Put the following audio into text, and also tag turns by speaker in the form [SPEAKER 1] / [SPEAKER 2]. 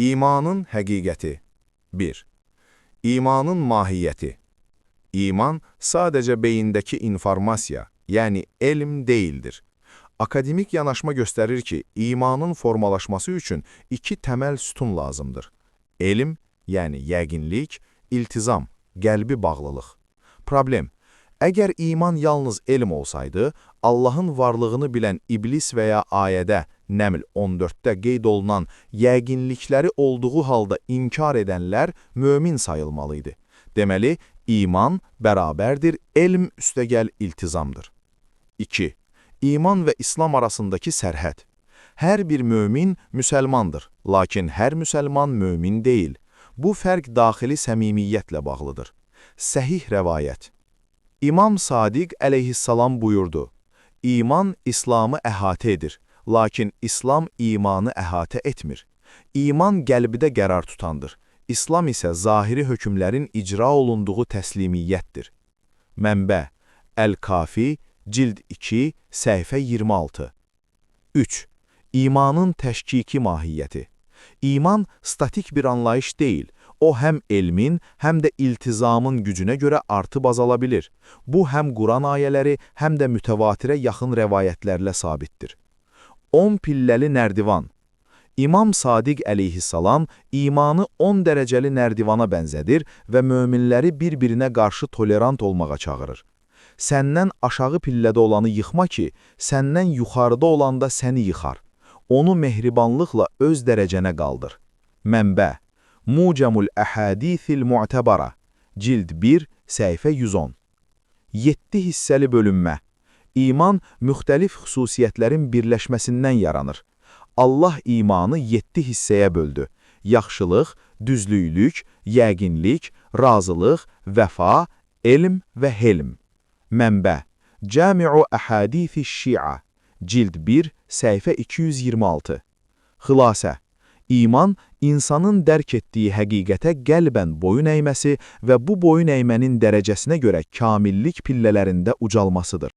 [SPEAKER 1] İmanın həqiqəti 1. İmanın mahiyyəti. İman sadəcə beyindəki informasiya, yəni elm deyildir. Akademik yanaşma göstərir ki, imanın formalaşması üçün iki təməl sütun lazımdır. Elm, yəni yəqinlik, iltizam, qəlbi bağlılıq. Problem: əgər iman yalnız elm olsaydı, Allahın varlığını bilən iblis və ya ayədə Nəml 14-də qeyd olunan yəqinlikləri olduğu halda inkar edənlər mömin sayılmalıydı. Deməli, iman bərabərdir, elm üstəgəl iltizamdır. 2. İman və İslam arasındakı sərhəd. Hər bir mömin müsəlmandır, lakin hər müsəlman mömin deyil. Bu fərq daxili səmimiyyətlə bağlıdır. Səhih rəvayət. İmam Sadiq əleyhissalam buyurdu: İman İslamı əhatə edir, lakin İslam imanı əhatə etmir. İman qəlbdə qərar tutandır. İslam isə zahiri hökmlərin icra olunduğu təslimiyyətdir. Mənbə: Əl-Kafi, cild 2, səhifə 26. 3. İmanın təşkiki mahiyyəti. İman statik bir anlayış deyil. O, həm elmin, həm də iltizamın gücünə görə artıb azala bilir. Bu, həm Quran ayələri, həm də mütəvatirə yaxın rəvayətlərlə sabitdir. 10 pilləli nərdivan. İmam Sadiq əleyhissalam imanı 10 dərəcəli nərdivana bənzədir və möminləri bir-birinə qarşı tolerant olmağa çağırır. Səndən aşağı pillədə olanı yıxma ki, səndən yuxarıda olanda səni yıxar. Onu mehribanlıqla öz dərəcənə qaldır. Mənbə: Mucamul Əhədithil Mu'təbara, cild 1, səhifə 110. 7 hissəli bölünmə. İman müxtəlif xüsusiyyətlərin birləşməsindən yaranır. Allah imanı 7 hissəyə böldü: yaxşılıq, düzlüylük, yəqinlik, razılıq, vəfa, elm və helm. Mənbə: Cəmi'u Əhədithi Şia, cild 1, səhifə 226. Xülasə: İman, insanın dərk etdiyi həqiqətə qəlbən boyun əyməsi və bu boyun əymənin dərəcəsinə görə kamillik pillələrində ucalmasıdır.